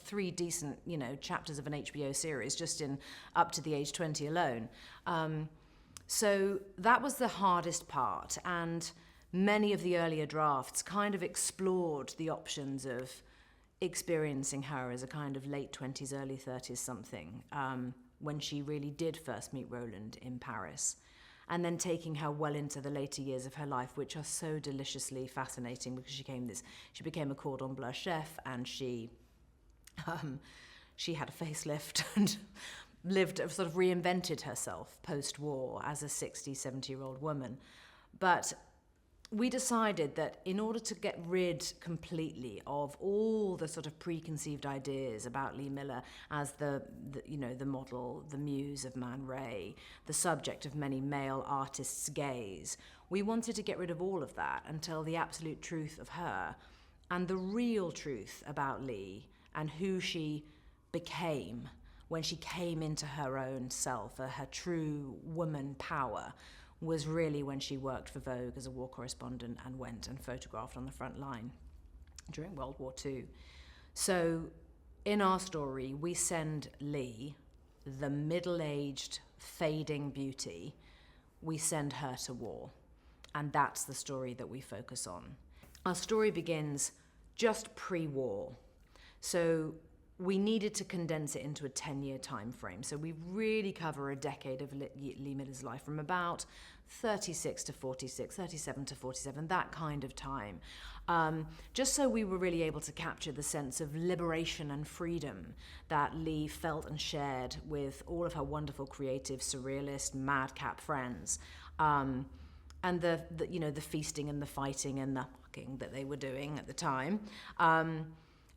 3 decent, chapters of an HBO series just in up to the age 20 alone. So that was the hardest part, and many of the earlier drafts kind of explored the options of experiencing her as a kind of late 20s, early 30s something, when she really did first meet Roland in Paris, and then taking her well into the later years of her life, which are so deliciously fascinating because she became a cordon bleu chef, and she had a facelift and sort of reinvented herself post-war as a 60, 70-year-old woman. But we decided that in order to get rid completely of all the sort of preconceived ideas about Lee Miller as the model, the muse of Man Ray, the subject of many male artists' gaze, we wanted to get rid of all of that and tell the absolute truth of her and the real truth about Lee and who she became when she came into her own self, her true woman power, was really when she worked for Vogue as a war correspondent and went and photographed on the front line during World War II. So in our story, we send Lee, the middle-aged, fading beauty, we send her to war. And that's the story that we focus on. Our story begins just pre-war. So we needed to condense it into a 10-year time frame. So we really cover a decade of Lee Miller's life, from about 36 to 46, 37 to 47, that kind of time. Just so we were really able to capture the sense of liberation and freedom that Lee felt and shared with all of her wonderful, creative, surrealist, madcap friends. And the feasting and the fighting and the fucking that they were doing at the time.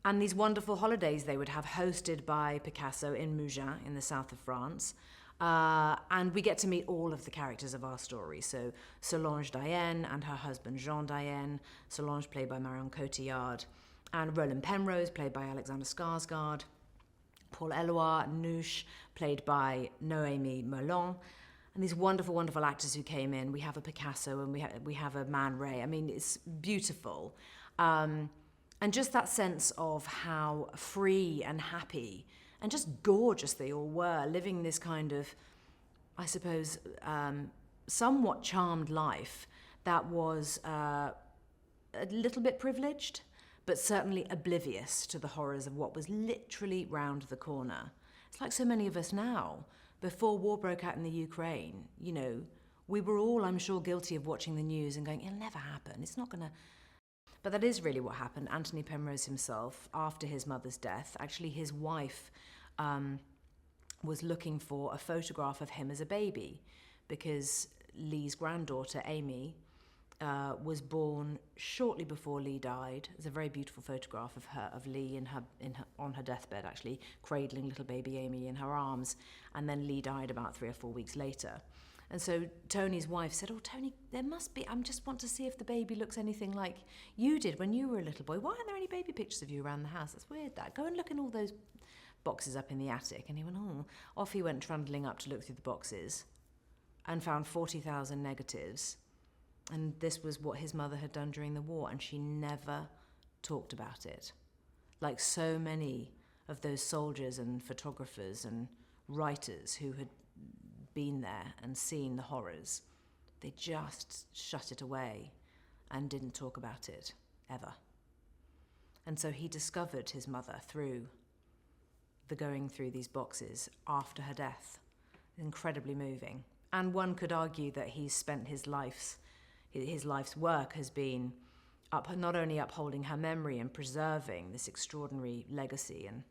And these wonderful holidays they would have, hosted by Picasso in Mougins in the south of France. And we get to meet all of the characters of our story. So Solange Dienne and her husband Jean Dienne, Solange played by Marion Cotillard, and Roland Penrose played by Alexander Skarsgård, Paul Eluard, Noosh played by Noémie Merlan, and these wonderful, wonderful actors who came in. We have a Picasso and we have a Man Ray. I mean, it's beautiful. And just that sense of how free and happy and just gorgeous they all were, living this kind of, I suppose, somewhat charmed life that was a little bit privileged, but certainly oblivious to the horrors of what was literally round the corner. It's like so many of us now. Before war broke out in the Ukraine, we were all, I'm sure, guilty of watching the news and going, it'll never happen, it's not gonna. But that is really what happened. Anthony Penrose himself, after his mother's death, actually his wife was looking for a photograph of him as a baby, because Lee's granddaughter, Amy, was born shortly before Lee died. There's a very beautiful photograph of Lee on her deathbed, actually, cradling little baby Amy in her arms, and then Lee died about 3 or 4 weeks later. And so Tony's wife said, oh, Tony, there must be, I just want to see if the baby looks anything like you did when you were a little boy. Why aren't there any baby pictures of you around the house? That's weird, that. Go and look in all those boxes up in the attic. And he went, oh. Off he went trundling up to look through the boxes and found 40,000 negatives. And this was what his mother had done during the war, and she never talked about it. Like so many of those soldiers and photographers and writers who had been there and seen the horrors, they just shut it away and didn't talk about it, ever. And so he discovered his mother through the going through these boxes after her death. Incredibly moving. And one could argue that he's spent his life's work has been not only upholding her memory and preserving this extraordinary legacy and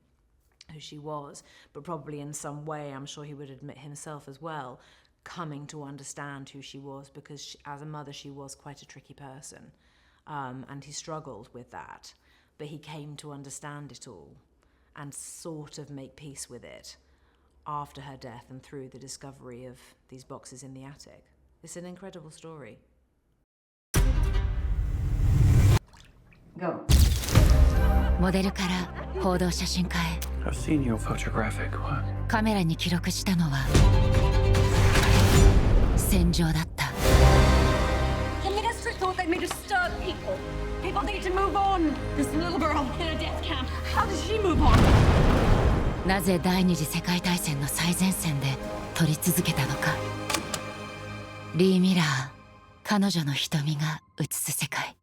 who she was, but probably in some way, I'm sure he would admit himself as well, coming to understand who she was, because as a mother she was quite a tricky person, and he struggled with that, but he came to understand it all and sort of make peace with it after her death and through the discovery of these boxes in the attic. It's an incredible story. Go. モデルから報道写真家へ I've seen your photographic work. カメラに記録したのは戦場だった。 The minister thought they may disturb people. People need to move on. This little girl in a death camp. How does she move on? なぜ第二次世界大戦の最前線で撮り続けたのか。リー・ミラー、彼女の瞳が映す世界。